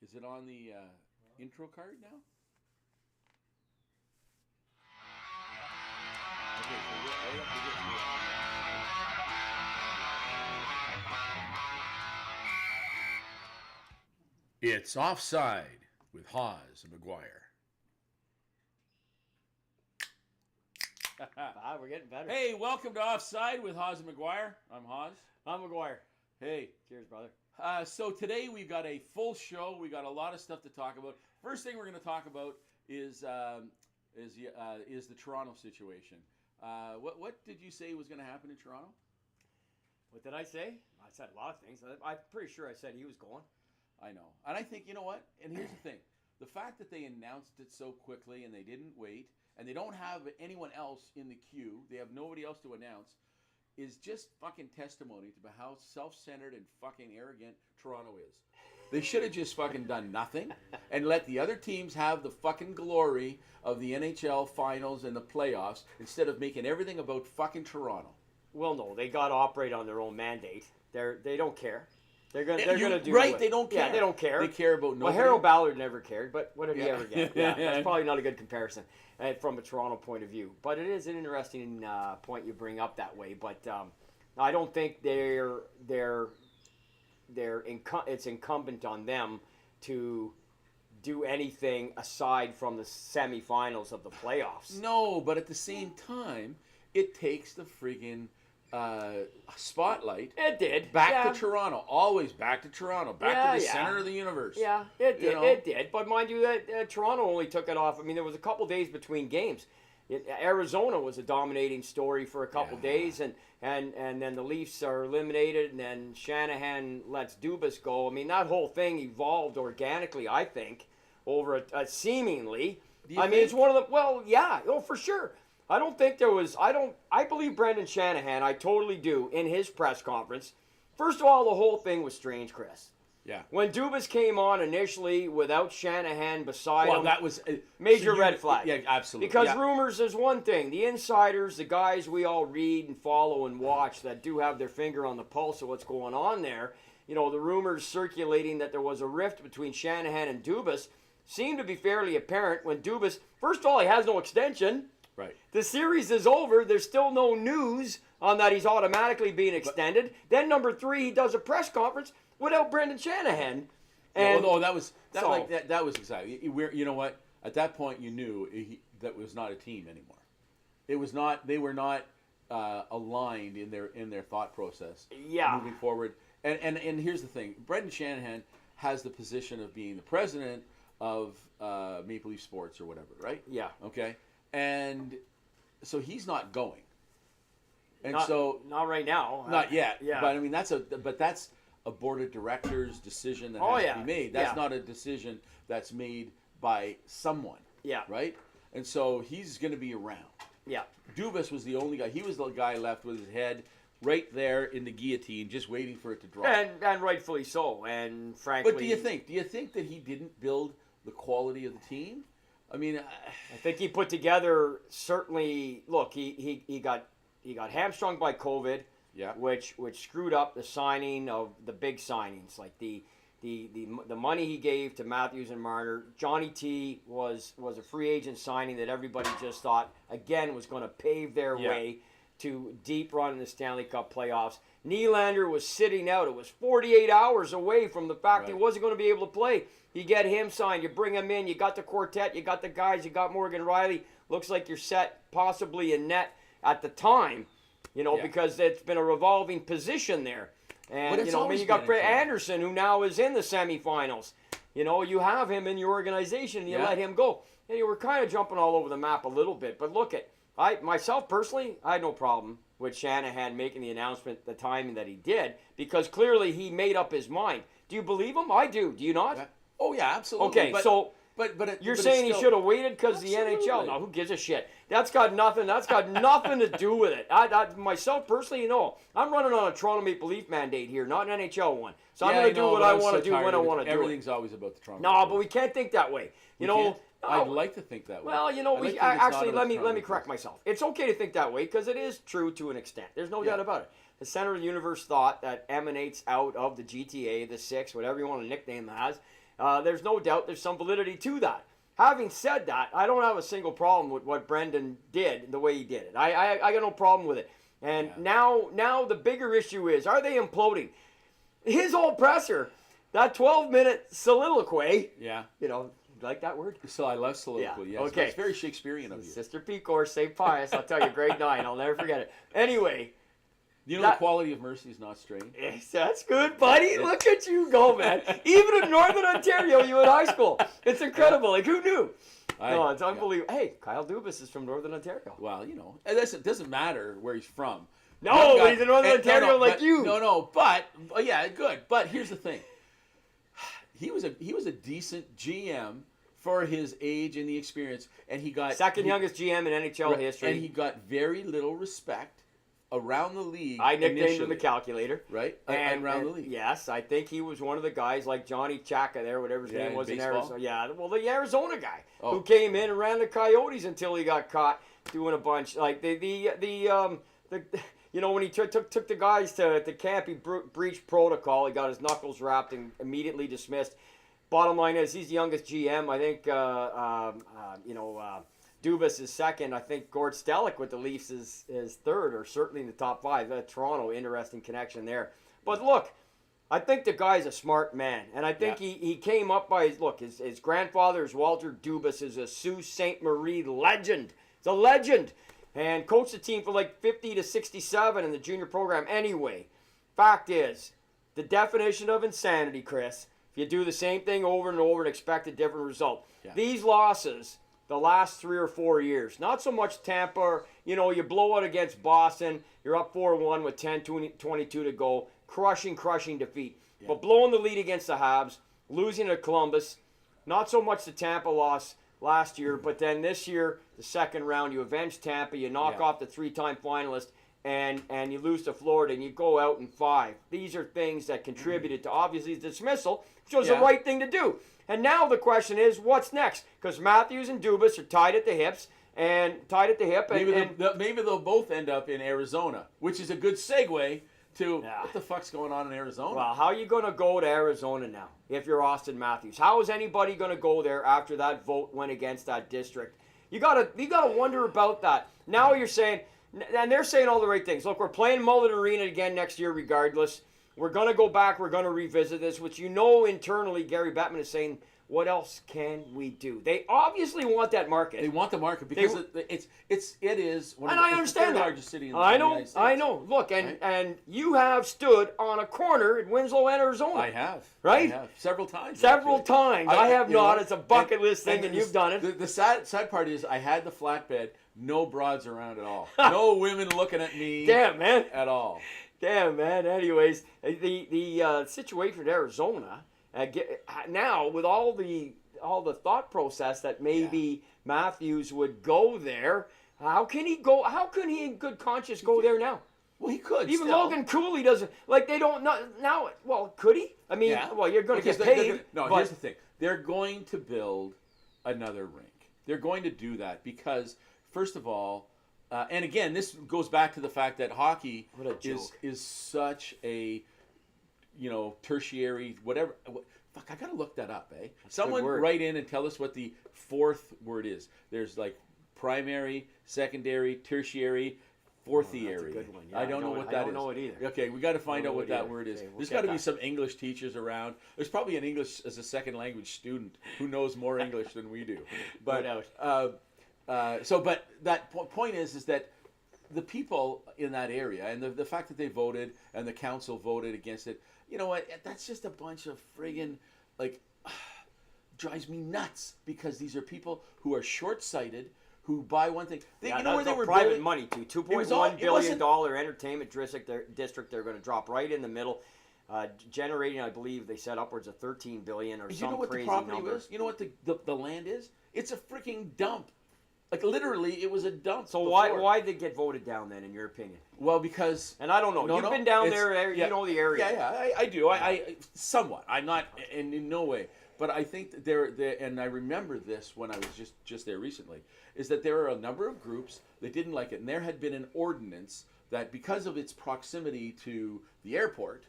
Is it on the intro card now? Okay, so right up to this. It's Offside with Hawes and McGuire. We're getting better. Hey, welcome to Offside with Hawes and McGuire. I'm Hawes. I'm McGuire. Hey. Cheers, brother. So today we've got a full show. We got a lot of stuff to talk about. First thing we're going to talk about is the Toronto situation. What did you say was going to happen in Toronto? What did I say? I said a lot of things. I'm pretty sure I said he was going. I know. And I think, you know what? And here's the thing. The fact that they announced it so quickly and they didn't wait, and they don't have anyone else in the queue, they have nobody else to announce, is just fucking testimony to how self-centered and fucking arrogant Toronto is. They should have just fucking done nothing and let the other teams have the fucking glory of the NHL finals and the playoffs instead of making everything about fucking Toronto. Well, no, they got to operate on their own mandate. They don't care. They're gonna do right. It. They don't care. Yeah, they don't care. They care about nobody. Well, Harold Ballard never cared, but what did he ever get? Yeah. That's probably not a good comparison from a Toronto point of view. But it is an interesting point you bring up that way. But I don't think it's incumbent on them to do anything aside from the semifinals of the playoffs. No, but at the same time, it takes the friggin' spotlight. It did. Back to Toronto. Always back to Toronto. Back to the center of the universe. Yeah, it did. It did. But mind you, that Toronto only took it off. I mean, there was a couple days between games. Arizona was a dominating story for a couple days, and then the Leafs are eliminated, and then Shanahan lets Dubas go. I mean, that whole thing evolved organically, I think, over a seemingly. It's one of the. Well, yeah, for sure. I don't think there was. I believe Brendan Shanahan. I totally do. In his press conference, first of all, the whole thing was strange, Chris. Yeah. When Dubas came on initially without Shanahan beside him, that was a major red flag. Yeah, absolutely. Because rumors is one thing. The insiders, the guys we all read and follow and watch that do have their finger on the pulse of what's going on there, the rumors circulating that there was a rift between Shanahan and Dubas seemed to be fairly apparent when Dubas, first of all, he has no extension. Right. The series is over. There's still no news on that he's automatically being extended. Then number 3, he does a press conference without Brendan Shanahan. And that was exactly. You know what? At that point, you knew that was not a team anymore. It was not. They were not aligned in their thought process. Yeah. Moving forward, and here's the thing: Brendan Shanahan has the position of being the president of Maple Leaf Sports or whatever, right? Yeah. Okay. And so he's not going. And not right now. Not yet. Yeah. But I mean that's a board of directors decision that has to be made. That's not a decision that's made by someone. Yeah. Right? And so he's going to be around. Yeah. Dubas was the only guy. He was the guy left with his head right there in the guillotine, just waiting for it to drop. And rightfully so. And frankly. But do you think that he didn't build the quality of the team? I mean, I think he put together certainly. Look, he got hamstrung by COVID, which screwed up the signing of the big signings, like the money he gave to Matthews and Marner. Johnny T was a free agent signing that everybody just thought again was going to pave their way to deep run in the Stanley Cup playoffs. Nylander was sitting out. It was 48 hours away from the fact he wasn't going to be able to play. You get him signed. You bring him in. You got the quartet. You got the guys. You got Morgan Riley. Looks like you're set possibly in net at the time, because it's been a revolving position there. And, you got Brett Anderson, who now is in the semifinals. You have him in your organization, and you let him go. And you were kind of jumping all over the map a little bit. But look, myself personally, I had no problem with Shanahan making the announcement the timing that he did, because clearly he made up his mind. Do you believe him? I do. Do you not? Yeah. Oh, yeah, absolutely. Okay, you're saying he should have waited because the NHL? No, who gives a shit? That's got nothing to do with it. Myself personally, I'm running on a Toronto Maple Leaf mandate here, not an NHL one. So I'm going to do what I want to do when I want to do it. Everything's always about the Toronto. No, but we can't think that way. I'd like to think that way. Well, let me correct myself. It's okay to think that way because it is true to an extent. There's no doubt about it. The center of the universe thought that emanates out of the GTA, the Six, whatever you want to nickname it as, there's no doubt there's some validity to that. Having said that, I don't have a single problem with what Brendan did, the way he did it. I got no problem with it. And now the bigger issue is, are they imploding? His whole presser, that 12-minute soliloquy. Yeah. You know, you like that word? So I love soliloquy. Yeah. Yes. Okay. It's very Shakespearean of you. Sister Pecor, St. Pius, I'll tell you, grade 9. I'll never forget it. Anyway. You know the quality of mercy is not strained. Yes, that's good, buddy. Look at you go, man. Even in Northern Ontario, you in high school. It's incredible. Like, who knew? No, it's unbelievable. Yeah. Hey, Kyle Dubas is from Northern Ontario. Well, you know, it doesn't matter where he's from. No, but he's in Northern Ontario like you. No, but yeah, good. But here's the thing. He was a decent GM for his age and the experience, and he got second youngest GM in NHL history, and he got very little respect around the league. I nicknamed him the calculator. Right? And around the league. Yes, I think he was one of the guys like Johnny Chaka there, whatever his name was in baseball. Arizona. Yeah, well, the Arizona guy who came in and ran the Coyotes until he got caught doing a bunch. Like, you know, when he took the guys to camp, he breached protocol. He got his knuckles wrapped and immediately dismissed. Bottom line is, he's the youngest GM. I think, Dubas is second. I think Gord Stellick with the Leafs is third, or certainly in the top 5. Toronto, interesting connection there. But look, I think the guy's a smart man. And I think he came up by his grandfather is Walter Dubas, is a Sault Ste. Marie legend. He's a legend. And coached the team for like 50 to 67 in the junior program anyway. Fact is, the definition of insanity, Chris, if you do the same thing over and over and expect a different result. Yeah. These losses, the last 3 or 4 years, not so much Tampa, you know, you blow out against Boston, you're up 4-1 with 10-22 to go, crushing defeat. Yeah. But blowing the lead against the Habs, losing to Columbus, not so much the Tampa loss last year, but then this year, the second round, you avenge Tampa, you knock off the 3-time finalist, and you lose to Florida, and you go out in 5. These are things that contributed to, obviously, the dismissal, which was the right thing to do. And now the question is, what's next? Because Matthews and Dubas are tied at the hip. Maybe they'll both end up in Arizona, which is a good segue to what the fuck's going on in Arizona. Well, how are you going to go to Arizona now if you're Austin Matthews? How is anybody going to go there after that vote went against that district? You gotta wonder about that. Now you're saying, and they're saying all the right things. Look, we're playing Mullet Arena again next year regardless. We're going to go back. We're going to revisit this, which you know internally Gary Bettman is saying, what else can we do? They obviously want that market. They want the market because it is one of the largest city in the United States. I know. Look, and you have stood on a corner in Winslow, Arizona. I have. Right? I have. Several times. Several times. I have not. It's a bucket list thing, and you've done it. The sad part is I had the flatbed. No broads around at all. No women looking at me. Damn, man. At all. Damn, man. Anyways, the situation in Arizona now with all the thought process that maybe Matthews would go there. How can he go? How can he in good conscience go there now? Well, he could. Even still. Logan Cooley doesn't they don't now. Well, could he? I mean, well, you're going to get paid. Here's the thing: they're going to build another rink. They're going to do that because, first of all. And again, this goes back to the fact that hockey is such a, tertiary, whatever. Fuck, I got to look that up, eh? Someone write in and tell us what the fourth word is. There's like primary, secondary, tertiary, fourthiary. That's a good one. Yeah, I don't know what that is. I don't know it either. Okay, we got to find out what that word is. Okay, There's got to be some English teachers around. There's probably an English as a second language student who knows more English than we do. But but that point is that the people in that area and the fact that they voted and the council voted against it, you know what? That's just a bunch of friggin' drives me nuts because these are people who are short-sighted, who buy one thing. They were private building, money too. $2.1 billion entertainment district. They're going to drop right in the middle. Generating, I believe they said upwards of $13 billion or some crazy number. You know what the land is? It's a freaking dump. Like literally, it was a dump. So why did they get voted down then, in your opinion? Well, because and I don't know. You've been down there. You know the area. Yeah, I do. I somewhat. I'm not in no way. But I think that there, and I remember this when I was just there recently, is that there are a number of groups that didn't like it, and there had been an ordinance that because of its proximity to the airport,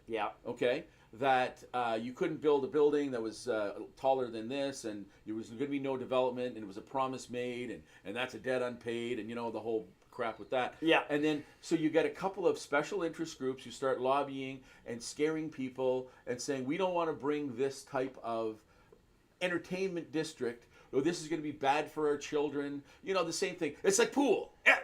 that you couldn't build a building that was taller than this, and there was going to be no development, and it was a promise made, and that's a debt unpaid, and the whole crap with that. Yeah. And then so you get a couple of special interest groups who start lobbying and scaring people and saying, we don't want to bring this type of entertainment district. Oh, this is going to be bad for our children. The same thing. It's like pool. Yeah.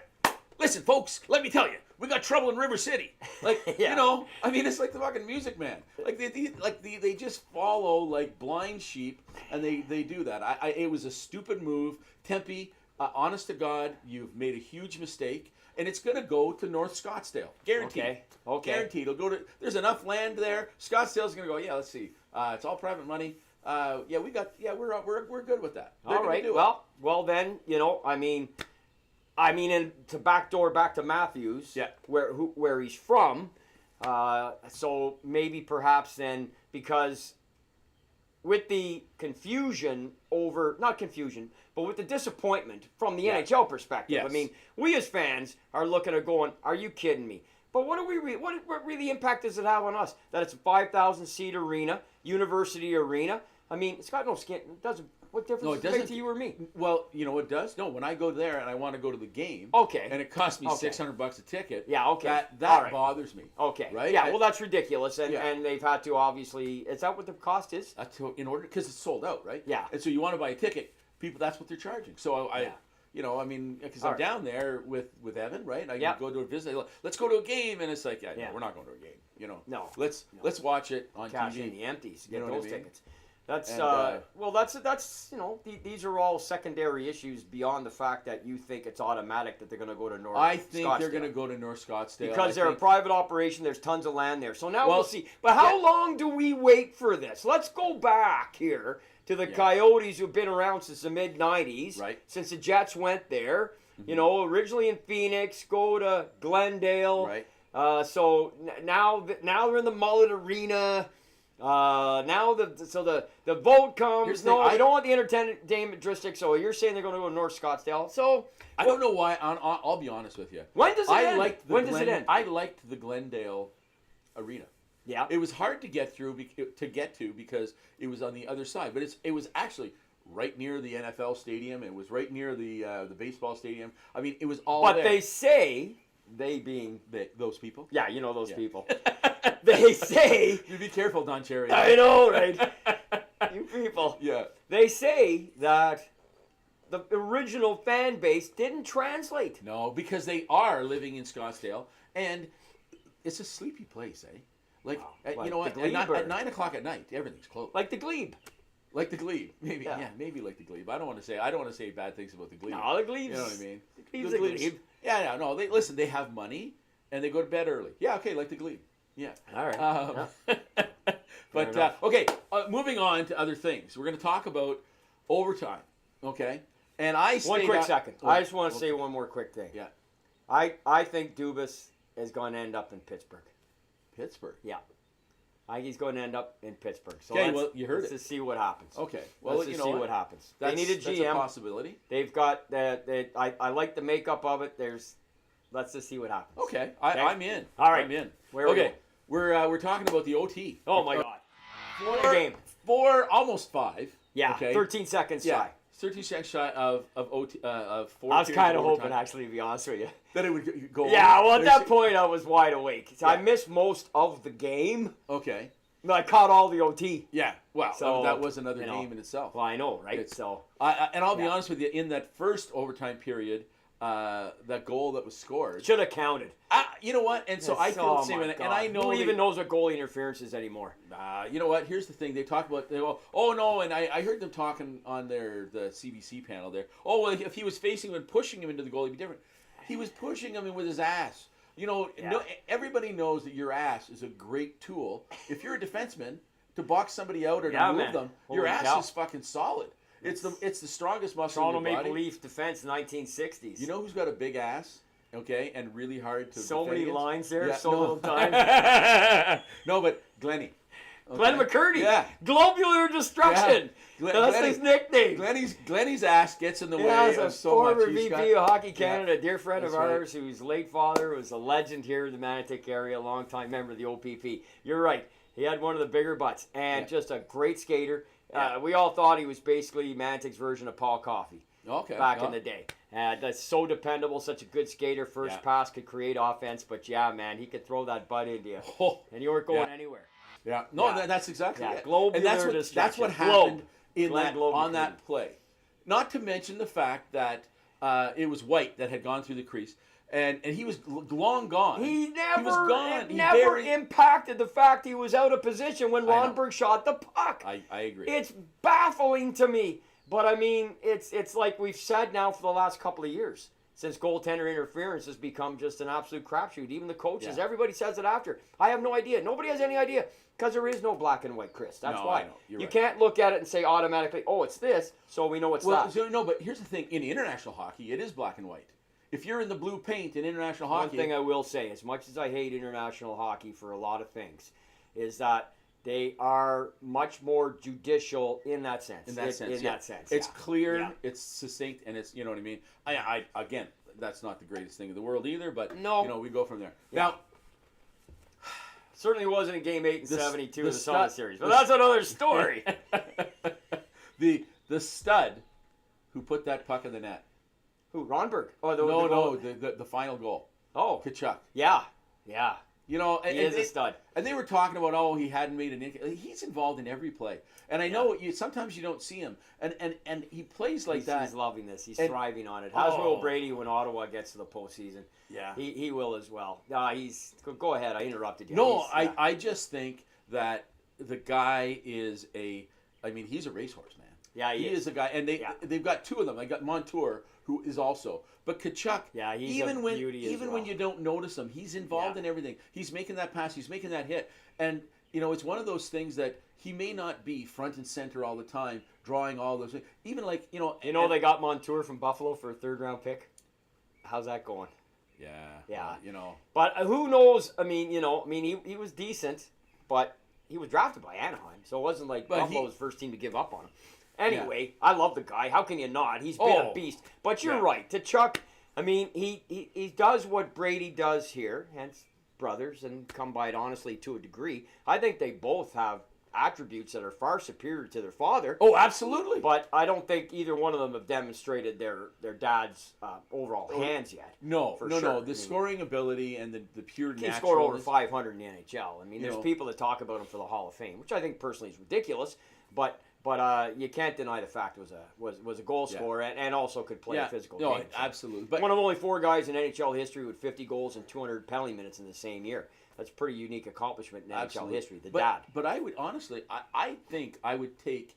Listen, folks, let me tell you, we got trouble in River City. Like, it's like the fucking Music Man. Like they just follow like blind sheep, and they do that. It was a stupid move. Tempe, honest to God, you've made a huge mistake, and it's going to go to North Scottsdale, guaranteed. Okay. Guaranteed. It'll go to. There's enough land there. Scottsdale's going to go. Yeah, let's see. It's all private money. We're good with that. All right. Well then, and to back to Matthews, where he's from, so maybe perhaps then, because with the not confusion, but with the disappointment from the NHL perspective, yes. I mean, we as fans are looking at going, are you kidding me? But what really impact does it have on us? That it's a 5,000 seat arena, university arena. I mean, it's got no skin. It doesn't. What difference does it make to you or me? Well, it does. No, when I go there and I want to go to the game, and it costs me $600 a ticket. Yeah, okay. That bothers me. Okay. Right. Yeah. Well, that's ridiculous, and they've had to obviously. Is that what the cost is? In order, because it's sold out, right? Yeah. And so you want to buy a ticket, people. That's what they're charging. So because I'm down there with Evan, right? I go to a visit. Let's go to a game, and it's like, we're not going to a game. No. Let's watch it on Cash TV. in the empties. Get You know those what I mean? tickets. That's And, these are all secondary issues beyond the fact that you think it's automatic that they're going to go to North. I think Scottsdale. they're going to go to North Scottsdale because they're a private operation. There's tons of land there, so now we'll see. But Yeah. how long do we wait for this? Let's go back here to the Coyotes, who've been around since the mid '90s. Right. Since the Jets went there, originally in Phoenix, go to Glendale. Right. So now they're in the Mullet Arena. Now the vote comes. No, I don't want the entertainment district. So you're saying they're going to go to North Scottsdale. So I don't know why. I'll be honest with you. When does it end? When does it end? I liked the Glendale Arena. Yeah. It was hard to get to because it was on the other side, but it was actually right near the NFL stadium. It was right near the baseball stadium. I mean, it was all there. But they say, they being those people. Yeah, those people. They say. You be careful, Don Cherry. I know, right? You people. Yeah. They say that the original fan base didn't translate. No, because they are living in Scottsdale, and it's a sleepy place, eh? Like you know what? At 9 o'clock at night, everything's closed. Like the Glebe. Like the Glebe, maybe. Yeah, maybe like the Glebe. I don't want to say bad things about the Glebe. No, the Glebe's. You know what I mean? The Glebe. Yeah, no. They have money, and they go to bed early. Yeah, okay, like the Glebe. Yeah. All right. But okay, moving on to other things. We're going to talk about overtime. Okay. And one quick second. I just want to say one more quick thing. Yeah. I think Dubas is going to end up in Pittsburgh. Pittsburgh. Yeah. I think he's going to end up in Pittsburgh. So okay, well, you heard it. Let's just see what happens. Okay. Well, let's just see what happens. They need a GM. That's a possibility. They've got I like the makeup of it. Let's just see what happens. Okay. I'm in. All right. I'm in. Where are we going? We're talking about the OT. Oh my God. Game. 4, almost 5. Yeah. Okay. 13 seconds shy. 13 seconds shy of OT of 4. I was kind of hoping, actually, to be honest with you, that it would go. Yeah. Well, at that point, I was wide awake. So I missed most of the game. Okay. But I caught all the OT. Yeah. Wow. So, that was another game in itself. Well, I know, right? So. And I'll be honest with you. In that first overtime period, that goal that was scored should have counted. You know what? And so I feel the same way. And I know who even knows what goalie interference is anymore. You know what? Here's the thing. They talk about. They go, oh no, and I heard them talking on the CBC panel there. Oh well, if he was facing him and pushing him into the goal, it'd be different. He was pushing him with his ass. Everybody knows that your ass is a great tool. If you're a defenseman, to box somebody out or to move them, your ass is fucking solid. It's the strongest muscle in your body. Toronto Maple Leaf defense, 1960s. You know who's got a big ass? Okay, and really hard to. So many lines there, little time. No, but Glenny. Okay. Glenn McCurdy. Globular destruction. Yeah. That's his nickname. Glenny's ass gets in the way of so much. Former VP of Hockey Canada, a dear friend of ours, whose late father was a legend here in the Manitouk area, a longtime member of the OPP. You're right. He had one of the bigger butts, and just a great skater. We all thought he was basically Mantic's version of Paul Coffey. Okay. Back in the day. That's so dependable, such a good skater. First pass could create offense, but man, he could throw that butt into you. And you weren't going anywhere. Yeah. No, that's exactly it. Globular and that's what happened on that play. Not to mention the fact that it was White that had gone through the crease. And he was long gone. He was gone. He never impacted the fact he was out of position when Ronberg shot the puck. I agree. It's baffling to me. But, I mean, it's like we've said now for the last couple of years, since goaltender interference has become just an absolute crapshoot. Even the coaches, everybody says it after. I have no idea. Nobody has any idea because there is no black and white, Chris. That's why. You can't look at it and say automatically, oh, it's this, so we know it's that. No, but here's the thing. In international hockey, it is black and white. If you're in the blue paint in international hockey... One thing I will say, as much as I hate international hockey for a lot of things, is that they are much more judicial in that sense. In that sense. It's clear, it's succinct, and it's, you know what I mean? I again, that's not the greatest thing in the world either, but, we go from there. Now... Certainly wasn't in Game 8 and 72 of the Summit Series, but that's another story. The stud who put that puck in the net. Who, Ronberg? Oh, the final goal. Oh. Tkachuk. Yeah. You know, he is a stud. And they were talking about, he hadn't made an... He's involved in every play. And I know sometimes you don't see him. And he plays like that. He's loving this. He's thriving on it. How's Will Brady when Ottawa gets to the postseason? Yeah. He will as well. Go ahead. I interrupted you. No, I just think that the guy is he's a racehorse, man. Yeah, he is a guy. And they've got two of them. They got Montour, who is also... But Tkachuk, even when you don't notice him, he's involved in everything. He's making that pass. He's making that hit. And, it's one of those things that he may not be front and center all the time, drawing all those things. Even like, they got Montour from Buffalo for a third-round pick. How's that going? Yeah. But who knows? He was decent, but he was drafted by Anaheim. So it wasn't like Buffalo was the first team to give up on him. Anyway, I love the guy. How can you not? He's been a beast. But you're right. Tkachuk, he does what Brady does here, hence brothers, and come by it honestly to a degree. I think they both have attributes that are far superior to their father. Oh, absolutely. But I don't think either one of them have demonstrated their dad's overall hands yet. No. The scoring ability and the pure natural. He scored over 500 in the NHL. There's people that talk about him for the Hall of Fame, which I think personally is ridiculous, but you can't deny the fact was a goal scorer and also could play a physical game. No, absolutely. But one of only 4 guys in NHL history with 50 goals and 200 penalty minutes in the same year. That's a pretty unique accomplishment in NHL history. Dad. But I would honestly, I think I would take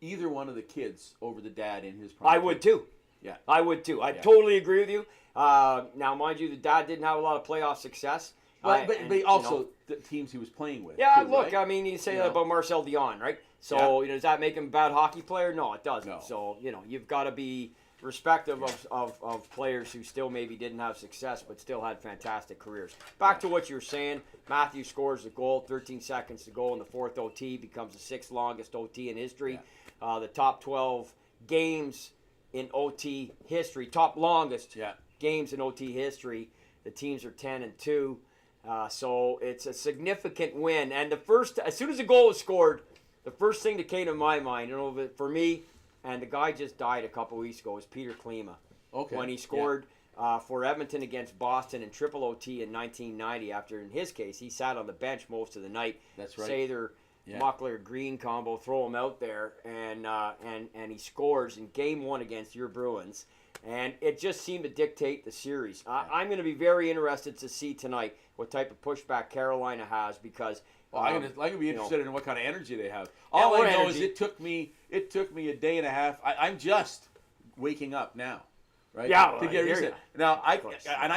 either one of the kids over the dad in his prime. I would too. Yeah, I would too. I totally agree with you. Now, mind you, the dad didn't have a lot of playoff success. But also the teams he was playing with. Yeah, too, look, right? You say that about Marcel Dion, right? So, does that make him a bad hockey player? No, it doesn't. No. So, you've got to be respective of players who still maybe didn't have success but still had fantastic careers. Back to what you were saying, Matthew scores the goal, 13 seconds to go in the 4th OT, becomes the 6th longest OT in history. Yeah. The top 12 games in OT history, top longest games in OT history. The teams are 10-2. So it's a significant win. And as soon as the goal was scored, the first thing that came to my mind, for me, and the guy just died a couple weeks ago, was Peter Klima. Okay. When he scored for Edmonton against Boston in triple OT in 1990, after, in his case, he sat on the bench most of the night. That's right. Sather, Muckler, Green combo, throw him out there, and he scores in Game 1 against your Bruins. And it just seemed to dictate the series. I'm going to be very interested to see tonight what type of pushback Carolina has because... I'm going to be interested in what kind of energy they have. All I know is it took me a day and a half. I'm just waking up now, right? Yeah, to get used to it. Now I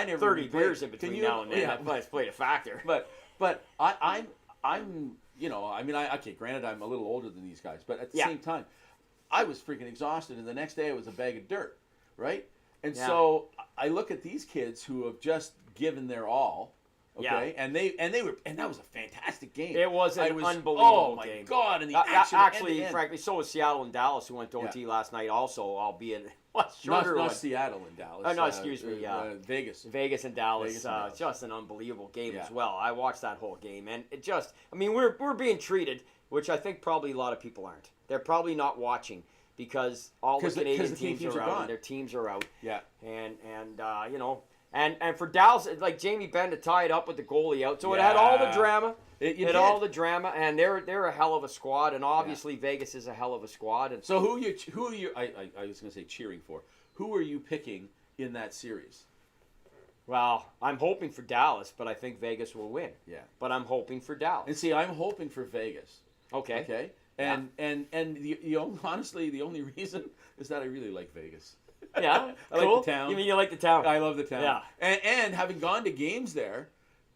never 30 beers in between now and then. Yeah, that's played a factor. But I'm okay. Granted, I'm a little older than these guys, but at the same time, I was freaking exhausted, and the next day I was a bag of dirt, right? And so I look at these kids who have just given their all. Okay, and that was a fantastic game. It was an unbelievable oh my game. God, and the action actually, end-to-end. frankly, so was Seattle and Dallas, who went to OT last night, also, albeit shorter. Not Seattle and Dallas. Oh, no, excuse me. Vegas. Vegas and Dallas. Just an unbelievable game as well. I watched that whole game, and it just, I mean, we're being treated, which I think probably a lot of people aren't. They're probably not watching because all the Canadian teams are out, and their teams are out. Yeah. And you know, and for Dallas, like Jamie Benn to tie it up with the goalie out, so it had all the drama. It had all the drama, and they're a hell of a squad, and obviously Vegas is a hell of a squad. And so who are you? I was going to say cheering for. Who are you picking in that series? Well, I'm hoping for Dallas, but I think Vegas will win. Yeah. But I'm hoping for Dallas. And see, I'm hoping for Vegas. Okay. Okay. And honestly, the only reason is that I really like Vegas. Yeah. I like the town. You mean you like the town? I love the town. Yeah. And having gone to games there,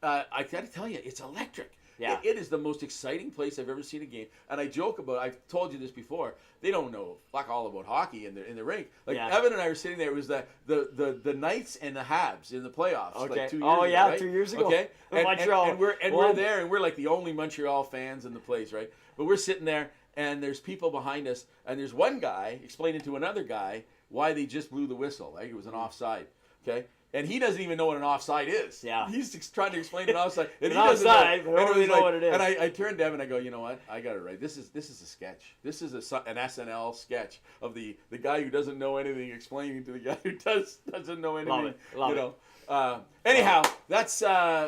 I got to tell you, it's electric. Yeah. It is the most exciting place I've ever seen a game. And I joke about, I've told you this before, they don't know fuck all about hockey in the rink. Like Evan and I were sitting there, it was the Knights and the Habs in the playoffs like 2 years ago. Right? 2 years ago. Okay. Montreal. And we're there, and we're like the only Montreal fans in the place, right? But we're sitting there, and there's people behind us, and there's one guy explaining to another guy why they just blew the whistle. Like it was an offside. Okay. And he doesn't even know what an offside is. Yeah. He's trying to explain an offside. And he doesn't know. I don't really know what it is. And I turned to him and I go, you know what? I got it right. This is a sketch. This is an SNL sketch of the guy who doesn't know anything explaining to the guy who doesn't know anything. Love it. Anyhow, that's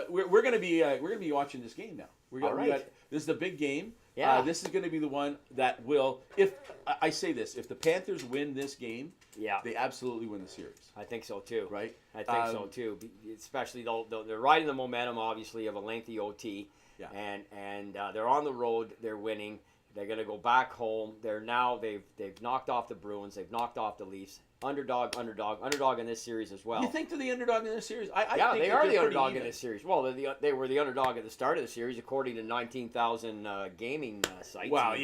we're gonna be watching this game now. All right. This is the big game. Yeah. This is going to be the one that will, if I say this, if the Panthers win this game, they absolutely win the series. I think so too. Right? I think so too. Especially they're riding the momentum, obviously, of a lengthy OT. Yeah. And they're on the road. They're winning. They're going to go back home. They've knocked off the Bruins. They've knocked off the Leafs. Underdog in this series as well. You think they're the underdog in this series? I think they are the underdog even in this series. Well, they were the underdog at the start of the series, according to 19,000 gaming sites. Wow,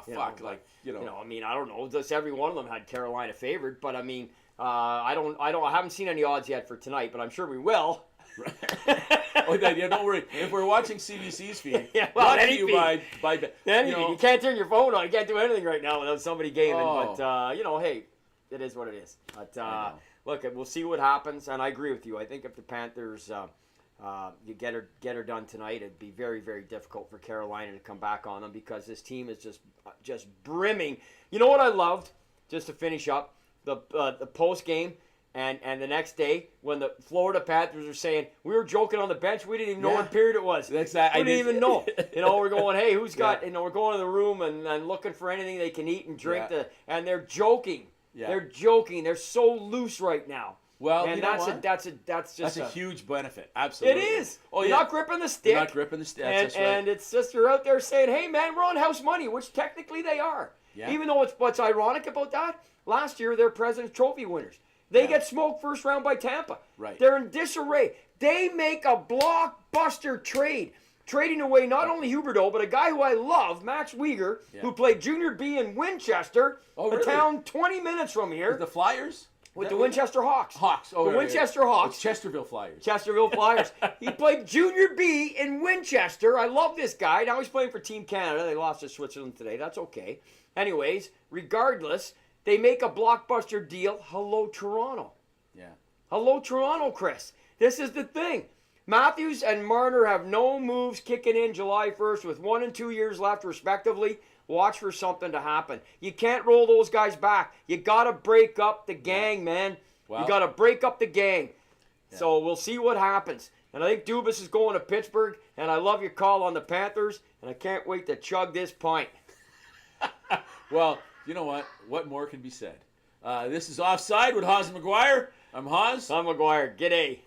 fuck. I mean, I don't know. Just every one of them had Carolina favored, but I mean, I haven't seen any odds yet for tonight, but I'm sure we will. Don't worry. If we're watching CBC's feed, brought to you by you can't turn your phone on. You can't do anything right now without somebody gaming. But hey, it is what it is. But look, we'll see what happens. And I agree with you. I think if the Panthers you get her done tonight, it'd be very, very difficult for Carolina to come back on them because this team is just brimming. You know what I loved? Just to finish up the post game. And the next day, when the Florida Panthers are saying, we were joking on the bench, we didn't even know what period it was. That's that. We didn't even know. We're going, hey, who's got, we're going to the room and looking for anything they can eat and drink. And they're joking. Yeah. They're joking. They're so loose right now. Well, and that's a huge benefit. Absolutely. It is. You're not gripping the stick. You're not gripping the stick. That's right. And it's just you're out there saying, hey, man, we're on house money, which technically they are. Yeah. Even though what's ironic about that, last year they're President's Trophy winners. They get smoked first round by Tampa. Right. They're in disarray. They make a blockbuster trade, trading away not only Huberdeau, but a guy who I love, Max Weegar, who played Junior B in Winchester, a town 20 minutes from here. With the Flyers? With the Winchester Hawks. Hawks. Oh, the Winchester Hawks. It's Chesterville Flyers. Chesterville Flyers. He played Junior B in Winchester. I love this guy. Now he's playing for Team Canada. They lost to Switzerland today. That's okay. Anyways, regardless, they make a blockbuster deal. Hello, Toronto. Yeah. Hello, Toronto, Chris. This is the thing. Matthews and Marner have no moves kicking in July 1st with 1 and 2 years left, respectively. Watch for something to happen. You can't roll those guys back. You got to break up the gang, man. Well, you got to break up the gang. Yeah. So we'll see what happens. And I think Dubas is going to Pittsburgh, and I love your call on the Panthers, and I can't wait to chug this pint. Well, you know what? What more can be said? This is Offside with Haas and McGuire. I'm Haas. I'm McGuire. G'day.